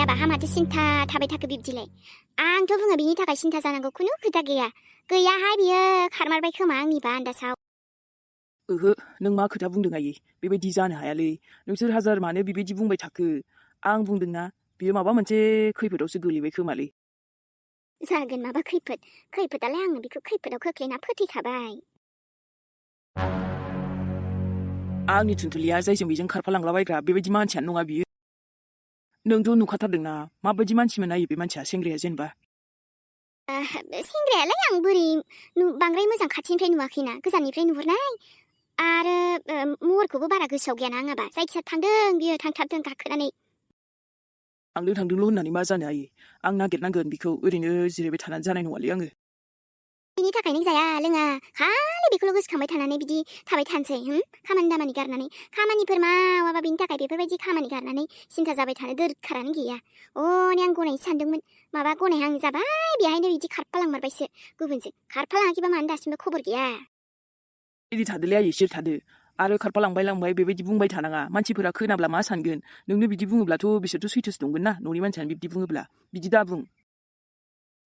आबा हामाथो सिन्था थाबाय थाखो बिब्दिलाय आंथ' बुङो बिनि थाखाय सिन्था जानांगौ खुनु खोथा गैया गैयाहाय बियो खारमारबाय खोमा आंनिबा आन्दासाव ओहो नों मा खोथा बुंदों आयै बेबायदि जानो हायालै नोंसोर हाजार मानो बेबायदि बुंबाय थाखो आं बुंदोंना बियो माबा मोनसे खैफोदावसो गोलैबाय खोमालै जागोन माबा खैफोदालाय आंनो बेखौ खैफोदाव खोख्लैना फोथैखाबाय आंनि थुनथुलिया जायजों बेजों खारफालांलाबायग्रा बेबायदि मानसियानो नङा बियो नोंथ' नुखाथारदोंना माबायदि मानसिमोन आयै बे मानसिया सेंग्राया जेनेबा सेंग्रायालाय आं बोरै बांद्राय मोजां खाथिनिफ्राय नुवाखैना गोजाननिफ्राय नुहुरनाय आरो महरखौबो बारा गोसोआव गैयाना आङाबा जायखिया थांदों बियो थांथारदों गाखोनानै थांदोंल' होननानै मा जानो आयै आं नागिरनांगोन बिखौ ओरैनो जिरायबाय थानानै जानाय नङालै आङो बिनि थाखाय नों जाया लोङा खालि बेखौल' गोसोखांबाय थानानै बिदि थाबाय थानोसै खामानि दामानि गारनानै खामानिफोर मावाबा बिनि थाखाय बेफोरबायदि खामानि गारनानै सिन्था जाबाय थानो दोरखारानो गैया अने आं गनायनो सानदोंमोन माबा गनायहां जाबाय बेहायनो बिदि खारफालांमारबायसो गुबुनजों खारफालाङाखैबा मानो दासिमबो खबर गैया बिदि थादोलै आयै सिरि थादो आरो खारफालांबाय बेबायदि बुंबाय थानाङा मानसिफोरा खोनाब्ला मा सानगोन नोंनो बिदि बुङोब्लाथ' बिसोरथ' सैथोसो दंगोन ना न'नि मानसियानो बिब्दि बुङोब्ला बिदि दा बुं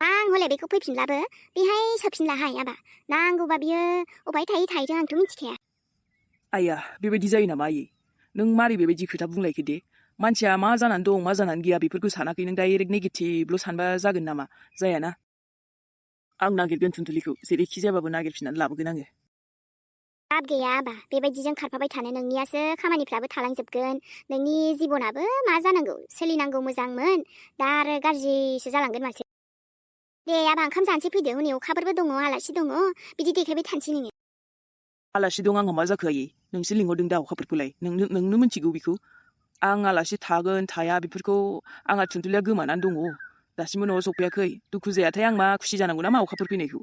आं हले बेखौ फैफिनब्लाबो बेहाय सोफिनलाहाय आबा नांगौबा बियो अबहाय थाहैथों आंथ' मिथिखाया आइया बेबायदि जायो नामा आयै नों मारै बेबायदि खोथा बुंलायखो दे मानसिया मा जानानै दं मा जानानै गैया बेफोरखौ सानाखै नों डाइरेक्ट नेगेटिभल' सानबा जागोन नामा जायाना आं नागिरगोन थुनथुलिखौ जेरैखि जायाबाबो नागिरफिननानै लाबोगोन आङो लाब गैया आबा बेबायदिजों खारफाबाय थानो नोंनियासो खामानिफ्राबो थालांजोबगोन नोंनि जिबनाबो मा जानांगौ सोलिनांगौ मोजांमोन दा आरो गाज्रिसो जालांगोन माथो दे आबा ओंखाम जानोसै फैदो हनै अखाफोरबो दङ आलासि दङ बिदि देखायबाय थानोसै नोङो आलासि दं आंहा मा जाखो आयै नोंसो लिंहरदों दा अखाफोरखौलाय नोंनो मिथिगौ बेखौ आं आलासि थागोन थाया बेफोरखौ आंहा थुनथुलिया गोमानानै दङ दासिमबो न'आव सफैयाखै दुखु जायाथाय आं मा खुसि जानांगौ ना मा अखाफोर फैनायखौ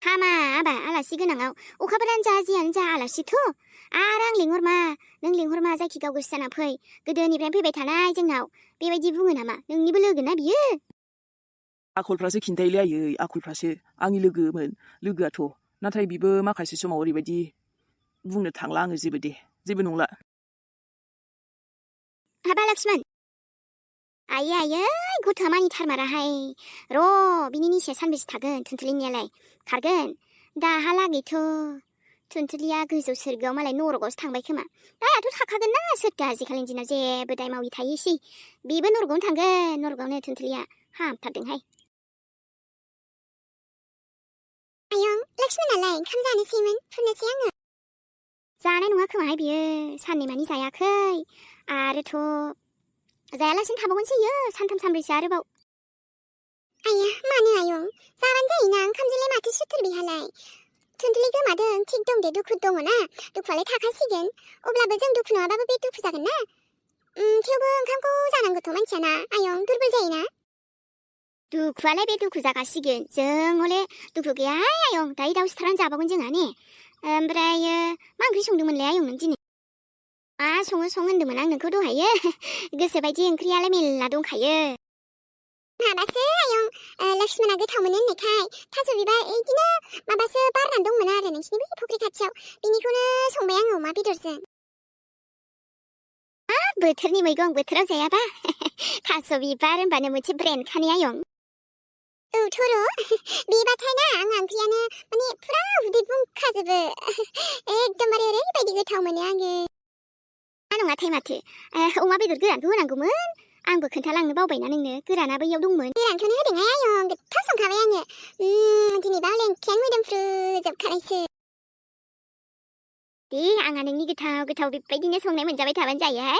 हामा आबा आलासि गोनाङाव अखाफोरानो जा जियानो जा आलासिथ' आरो आं नों लिंहर मा जायखि गाव गोसो जाना फै गोदोनिफ्रायनो फैबाय थानाय जोंनाव बेबायदि बुङो नामा नोंनिबो लोगो ना बियो आखलफ्रासो खिन्थायोलै आयै आखलफ्रासो आंनि लोगोआथ' नाथाय बिबो माखासे समाव ओरैबायदि बुंनो थांला आङो जेबो नंला हाबा लक्ष्मण आयै गथ'आ मानिथारमाराहाय र' बिनि निसाया सानबेसे थागोन थुनथुलिनियालाय खारगोन दाहालागैथ' थुनथुलिया गोजौ सोरगोआव मालाय नरकआवसो थांबाय खोमा दायाथ' थाखागोन ना सोरथो आजिखालिनि दिनाव जेबो दाय मावि थायोसै बेबो नरकआवनो थांगोन नरकआवनो थुनथुलिया हामथारदोंहाय आयं लक्ष्मणालाय ओंखाम जानोसैमोन फुननोसै आङो जानाय नङा खोमाहाय बियो साननैमानि जायाखै आरोथ' जायालासिनो थाबावगोनसो इयो सानथाम सानब्रैसो आरोबाव आया मानो आयं जाबानो जायोना ओंखामजोंलाय माथो सुथुर बेहालाय थुनथुलि गोमादों थिग दं दे दुखु दङ ना दुखुआलाय थाखासिगोन अब्लाबो जों दुखु नङाबाबो बे दुखु जागोन ना थेवबो ओंखामखौ जानांगौथ' मानसियाना आयं दुरबल जायोना दुखुआलाय बे दुखु जागासिगोन जों हले दुखु गैयाहाय आयं दायो दाउ सिथारनानै जाबावगोन जोंहा ने ओमफ्रायो मा ओंख्रि संदोंमोनलाय आयं नों दिनै मा सं होन्दोंमोन आं नोंखौ दहायो गोसोबायदि ओंख्रियालाय मेल्ला दंखायो माबासो आयं लक्ष्मणा गोथाव मोनो होननायखाय थास' बिबार इदिनो माबासो बारनानै दंमोन आरो नोंसिनि बै फुख्रि खाथियाव बिनिखौनो संबाय आङो अमा बेदरजों बोथोरनि मैगं बोथोराव जायाबा थास' बिबार होनबानो मोनसे ब्रेन्डखानि आयं औथ' र' बेबाथाय ना आं ओंख्रियानो माने फुरा उदै बुंखाजोबो एकदमबारे ओरैबायदि गोथाव मोनो आङो नङाथाय माथो अमा बेदर गोरानखौ होनांगौमोन आंबो खोन्थालांनो बावबायना नोंनो गोरानाबो इयाव दंमोन गोरानखौनो होदोंहाय आयं गोथाव संखाबाय आङो दिनैबा हले ओंख्रियानो मोदोमफ्रुजोबखानायसो दे आंहा नोंनि गोथाव बेबायदिनो संनाय मोनजाबाय थाबानो जायोहाय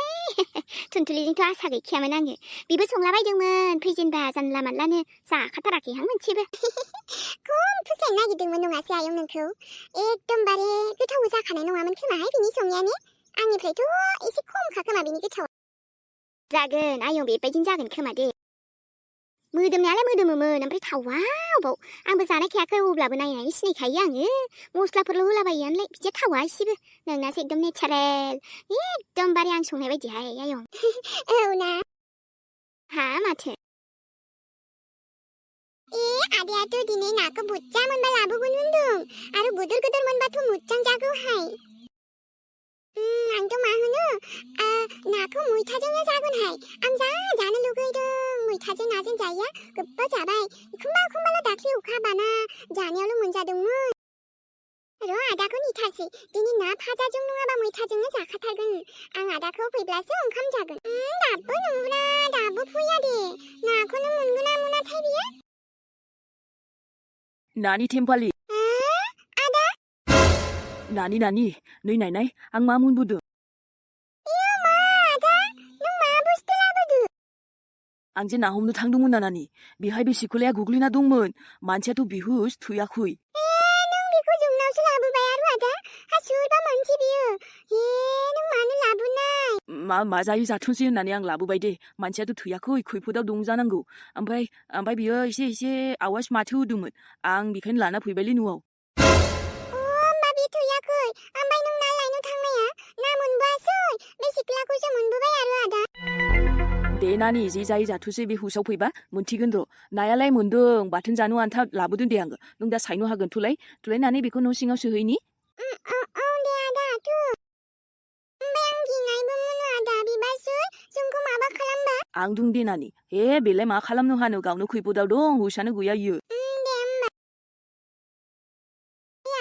थुनथुलिजोंथ' आसा गैखायामोन आङो बेबो संलाबायदोंमोन फैजेनबा जानला मानलानो जाखाथाराखैहां मोनसेबो खम फुस्लायनो नागिरदोंमोन नङासै आयं नोंखौ एकदमबारे गोथाव जाखानाय नङामोन खोमाहाय बिनि संनायानो आंनिफ्रायथ' एसे खमखा खोमा बिनि गोथाव जागोन आयं बेबायदिनो जागोन खोमा दे मोदोमनायालाय मोदोमोमोन ओमफ्राय थावा अबाव आंबो जानायखायाखै अब्लाबो नायनानै सिनायखायो आङो मस्लाफोरल' होलाबायोआनोलाय बिदिया थावा एसेबो नोंनासो एकदम नेचारेल एकदमबारे आं संनाय बायदिहाय आयं औ ना हा माथो आदायाथ' दिनै नाखौ बुरजा मोनबा लाबोगोन होनदों आरो गोदोर मोनबाथ' मोजां जागौहाय आंथ' मा होनो नाखौ मैथाजोंनो जागोनहाय आं जा जानो लुगैदों मैथाजों नाजों जायो गोब्बा जाबाय एखमबा दाख्लि अखा हाबाना जानायावल' मोनजादोंमोन र' आदाखौ नेथारसै दिनै ना भाजाजों नङाबा मैथाजोंनो जाखाथारगोन आं आदाखौ फैब्लासो ओंखाम जागोन दाबो नंगौना दाबो फैया दे नाखौनो मोनगोन ना मोनाथाय बियो नानि टेम्पालि आदा नानि नै नायनाय आं मा मोनबोदों इयो मा आदा नों मा बुस्थु लाबोदो आं जे ना हमनो थांदोंमोन ना नानि बेहाय बे सिखलाया गोग्लैना दंमोन मानसियाथ' बिहुस थैयाखै नों बेखौ जोंनावसो लाबोबाय आरो आदा हासुरबा मानसि बियो नों मानो लाबोनाय मा जायो जाथोंसै होननानै आं लाबोबाय दे मानसियाथ' थैयाखै खैफोदाव दं जानांगौ ओमफ्राय बियो एसे आवाज माथो होदोंमोन आं बेखायनो लाना फैबायलै न'आव होमबा बे थैयाखै ओमफ्राय नों ना लायनो थांनाया ना मोनबोआसै बे सिख्लाखौसो मोनबोबाय आरो आदा दे नानि जे जायो जाथोंसै बे हुसाव फैबा मोनथिगोन र' नायालाय मोनदों बाथोन जानो आन्था लाबोदों दे आङो नों दा सायनो हागोन थुलायनानै बेखौ न' सिङाव सोहैनि औ दे आदा थु ओमफ्राय आं गिनायबो मोनो आदा बिबासो जोंखौ माबा खालामबा आं दं दे नानि बेलाय मा खालामनो हानो गावनो खैफोदाव दं हुसानो गैया इयो दे होमबा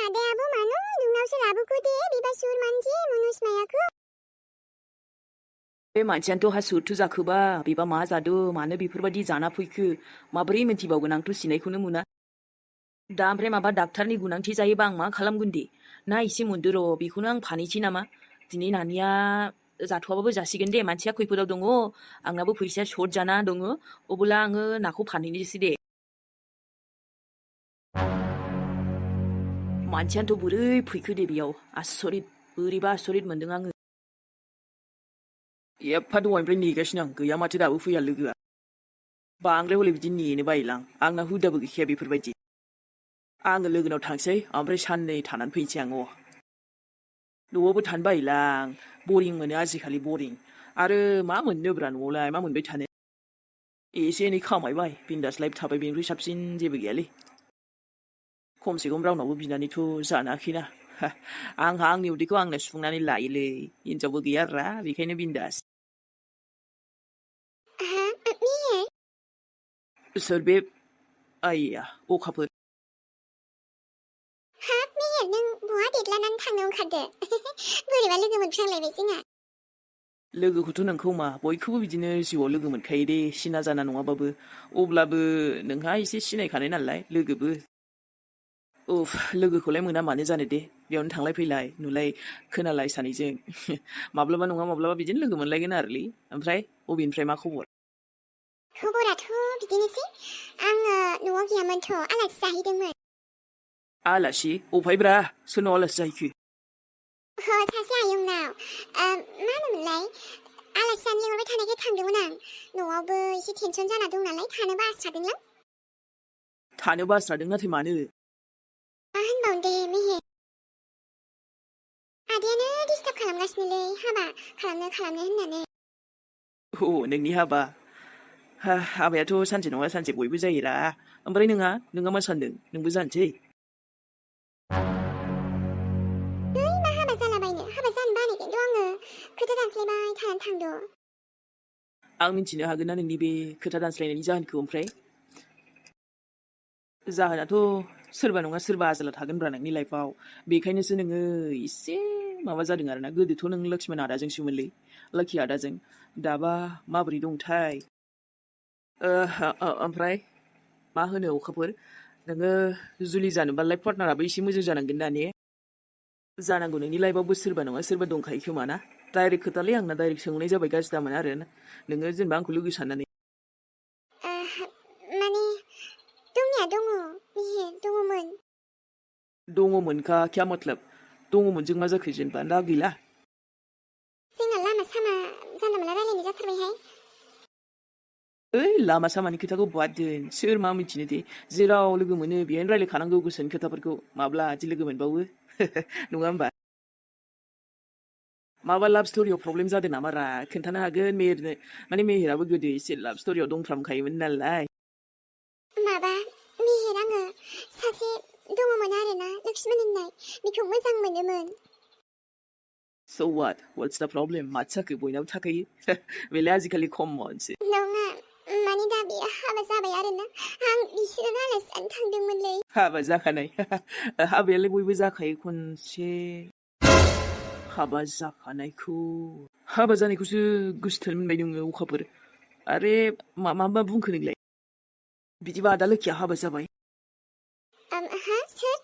आदायाबो मानो नोंनावसो लाबोखो दे बिबासुर मानसि मनुस मायाखौ बे मानसियानोथ' हासुरथो जाखोबा बेबा मा जादों मानो बेफोरबायदि जाना फैखो माबोरै मिन्थिबावगोन आंथ' सिनायखौनो मोना दा ओमफ्राय माबा डाक्टारनि गोनांथि जायोबा आं मा खालामगोन दे ना एसे मोनदो र' बेखौनो आं फानहैसै नामा दिनै नानिया जाथ'वाबाबो जासिगोन दे मानसिया खैफोदाव दङ आंनाबो फैसाया सर्ट जाना दङ अब्ला आङो नाखौ फानहैनोसै दे मानसियानोथ' बोरै फैखो दे बेयाव बोरैबा आसरित मोनदों आङो एफा दहायनिफ्राय नेगासिनो आं गैया माथो दाबो फैया लोगोआ बांद्राय हले बिदि नेनो बायोलां आंना हुदाबो गैखाया बेफोरबायदि आङो लोगोनाव थांसै ओमफ्राय साननै थानानै फैनोसै आं न'आवबो थानो बायोलां बरिं मोनो आजिखालि बरिं आरो मा मोननोब्रा न'आवलाय मा मोनबाय थानो एसे एनै खामायबाय बिन्दास लाइफ थाबाय बेनिख्रुइ साबसिन जेबो गैयालै खमसे खम रावनावबो बिनानैथ' जानाखैना आंहा आंनि उदैखौ आंनो सुफुंनानै लायोलै हिनजावबो गैयारा बेखायनो बिन्दास सोर बे आइया अखाफोर हाब मेहेर नों बहा देदलानानै थांनो ओंखारदो बोरैबा लोगो मोनफ्लांलायबाय जोंहा लोगोखौथ' नोंखौ मा बयखौबो बिदिनो जिउआव लोगो मोनखायो दे सिना जाना नङाबाबो अब्लाबो नोंहा एसे सिनायखानाय नालाय लोगोबो उफ लोगोखौलाय मोना मानो जानो दे बेयावनो थांलाय फैलाय नुलाय खोनालाय सानैजों माब्लाबा नङा माब्लाबा बिदिनो लोगो मोनलायगोन आरोलै ओमफ्राय अबेनिफ्राय मा खबर खबराथ' बिदिनोसै आङो न'आव गैयामोनथ' आलासि जाहैदोंमोन आलासि अफायब्रा सोरनाव आलासि जाहैखो सासे आयंनाव मा होनोमोनलाय आलासि जानो लिंहरबाय थानायखाय थांदोंमोन आं न'आवबो एसे टेनसन जाना दं नालाय थानो बास्रादोंलां थानो बास्रादों नाथाय मानो मा होनबावनो दे मेहेर आदायानो डिस्टार्ब खालामगासिनोलै हाबा खालामनो होननानै नोंनि हाबायाथ' सानसे नङा सानसे बयबो जायोरा ओमफ्राय नोंहा मा सानदों नोंबो जानोसै मा हाबा जालाबायनो हाबा जानो बानायगोनथ' आङो खोथा दानस्लायबाय थानानै थांद' आं मिन्थिनो हागोन ना नोंनि बे खोथा दानस्लायनायनि जाहोनखौ ओमफ्राय जाहोनाथ' सोरबा नङा सोरबा आजोला थागोनब्रा नोंनि लाइफआव बेखायनोसो नोङो एसे माबा जादों आरोना गोदोथ' नों लक्ष्मण आदाजोंसोमोनलै लोखि आदाजों दाबा माबोरै दंथाय ओमफ्राय मा होनो अखाफोर नोङो जुलि जानोबा लाइफ पार्टनाराबो एसे मोजां जानांगोन ना ने जानांगौ नोंनि लाइफआवबो सोरबा नङा सोरबा दंखायो खोमा ना डाइरेक्ट खोथालै आंना डाइरेक्ट सोंनाय जाबाय गाज्रि दामोन आरो नोङो जेनेबा आंखौ लोगो साननानै माने दंनाया दङ मेहेर दङमोनखा क्या मतलब दङमोनजों मा जाखो जेनेबा दा गैला जोंना लामा सामा जानला मोनला रायलायनाय जाथारबायहाय लामा सामानि खोथाखौ बाद दोन सोर मा मिथिनो दे जेराव लोगो मोनो बेहायनो रायलायखानांगौ गोसोनि खोथाफोरखौ माब्ला बिदि लोगो मोनबावो नङा होमबा माबा लाभ स्ट'रियाव प्रब्लेम जादों नामा रा खोन्थानो हागोन मेहेरनो माने मेहेराबो गोदो एसे लाभ स्ट'रियाव दंफ्रामखायोमोन नालाय माबा मेहेर आङो सासे दङमोन आरोना लक्ष्मण होननाय बेखौ मोजां मोनोमोन So what? What's the problem? 마차크 보이나고 타카이? 왜래 아직까지 컴먼지? नङा माने दा बेयो हाबा जाबाय आरोना आं बिसोरो आलासि जानो थांदोंमोनलै 하바 자카나이. 하베레 보이브 자카이 콘세. 하바 자카나이쿠. 하바 자니쿠스 구스텔문 바이둥 오카브르. 아레 마마 붕크닝래. 비디바 달르키야 하바 자바이. हा सोर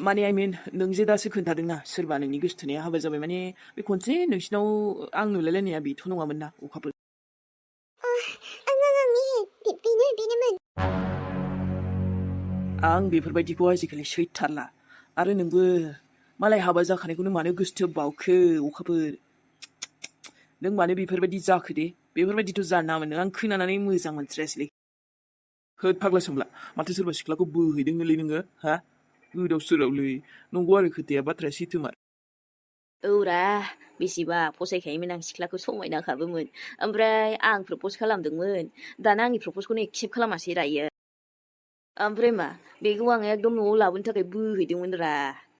माने I mean नोंजे दासो खोन्थादोंना सोरबा नोंनि गोसोथोनाया हाबा जाबाय माने बे खनसे नोंसिनाव आं नुलायलायनाया बेथ' नङामोन ना अखाफोर बेनोमोन आं बेफोरबायदिखौ आजिखालि सैथारला आरो नोंबो मालाय हाबा जाखानायखौ नों मानो गोसोथो बावखो अखाफोर नों मानो बेफोरबायदि जाखो दे बेफोरबायदिथ' जानो नामोन आं खोनानानै मोजां मोनथ्रायासैलै होद फाग्ला सोमला माथो सोरबा सिख्लाखौ बोहैदोंनोलै नोङो हा गोदाव सोरावलै नंगौ आरो खोथाया बाथ्राया सैथोमार औरा बेसेबा फसायखायोमोन आं सिख्लाखौ समायनाखाबोमोन ओमफ्राय आं प्रप'ज खालामदोंमोन दाना आंनि प्रप'जखौनो एक्सेप्ट खालामासै रायो ओमफ्राय मा बेखौ आं एकदम न'आव लाबोनो थाखाय बोहैदोंमोन रा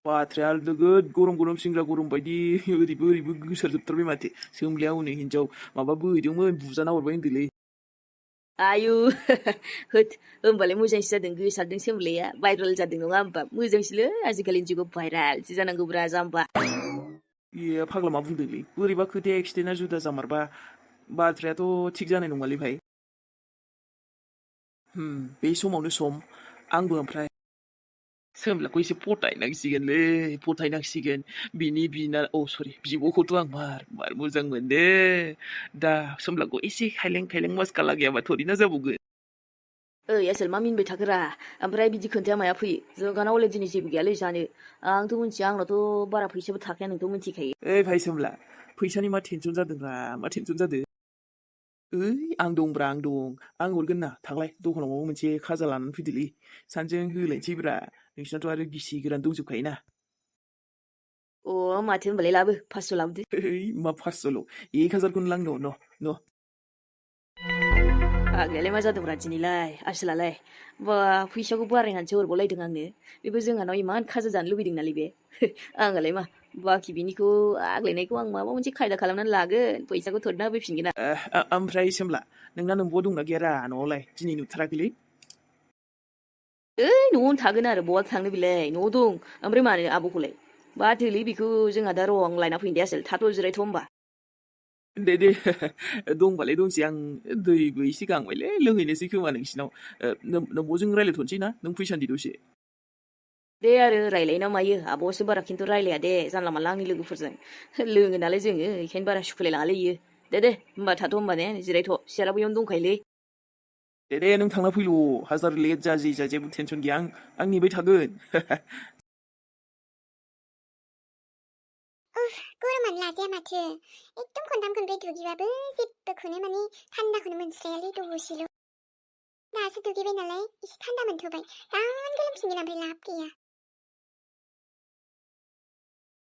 बाथ्राया नोगोद गरम सेंग्रा गरम बायदि ओरैबो गोसारजोबथारबाय माथो सोमलिया हनै हिनजाव माबा बोहैदोंमोन बुजाना हरबाय होनदोलै आयु होद होमबालाय मोजांसो जादों गोसारदों सोमलाया भाइरेल जादों नङा होमबा मोजांसोलै आजिखालिनि जुगाव भाइरेलसो जानांगौब्रा जाम्बा ए फाग्ला मा बुंदोंलै बोरैबा खोथाया एक्सिडेन्टआ जुदा जामारबा बाथ्रायाथ' थिग जानाय नङालै भाइ बे समावनो सम आंबो ओमफ्राय सोमलाखौ एसे फथायनांसिगोन बिनि बिब'खौथ' आं मार मोजां मोनो दा सोमलाखौ एसे खायलें मास्का लागायाबा थोरिना जाबावगोन ओइ आसोल मा मिनबाय थाखोरा ओमफ्राय बिदि खोन्थाया माया फैयो जोंहानाव हले दिनै जेबो गैयालै जानो आंथ' मिन्थिया आंनावथ' बारा फैसाबो थाखाया नोंथ' मिन्थिखायो ओइ भाइ सोमला फैसानि मा टेनसन जादोंब्रा मा टेनसन जादों ओइ आं दंब्रा आं हरगोन ना थांलाय दखानाव माबा मोनसे खाजा लानानै फैदोलै सानजों होलायनोसैब्रा नोंसिनाथ' आरो गिसि गोरान दंजोबखायोना अ माथो होनबालाय लाबो 500 लाबोदो ओइ मा 500ल' 1000खौनो लांनो न' आगैयालाय मा जादोंब्रा दिनैलाय आसोलालाय बा फैसाखौ बारायनानैसो हरबावलायदों आंनो बेबो जोंहानाव इमान खाजा जानो लुबैदों नालाय बे आंहालाय मा बाखि बिनिखौ आग्लायनायखौ आं माबा मोनसे खायदा खालामनानै लागोन फैसाखौ थोरना होफैफिनगोन आं ओमफ्राय सोमला नोंना नोंबो दंना गैयारा न'आवलाय दिनै नुथाराखैलै ओइ न'आवनो थागोन आरो बहा थांनो बिलाय न'आव दं ओमफ्राय मानो आब'खौलाय बाथोलै बेखौ जोंहा दा र' आं लायना फैनो दे आसोल थाथ' जिरायथ' होमबा दे दंबालाय दंसै आं दैबो एसे गांबायलै लोंहैनोसै खोमा नोंसिनाव नोंब'जों रायलायथ'नोसै ना नों फैसान्दि दसे दे आरो रायलायना मायो आब'आसो बारा खिन्थु रायलाया दे जानला मानला आंनि लोगोफोरजों लोङो नालाय जोङो बेखायनो बारा सुखुलायलाङालै इयो दे होमबा थाथ' होमबा ने जिरायथ' सियारा बैयावनो दंखायोलै दे नों थांना फैल' हाजार लेट जा जेबो टेनसन गैया आं नेबाय थागोन गरमानो लाजाया माथो एकदम खनथाम खनब्रै दुगैबाबो जेबोखौनो माने थान्दाखौनो मोनस्रायालै दसेल' दासो दुगैबाय नालाय एसे थान्दा मोनथ'बाय दानो गोलोमफिनगोन ओमफ्राय लाब गैया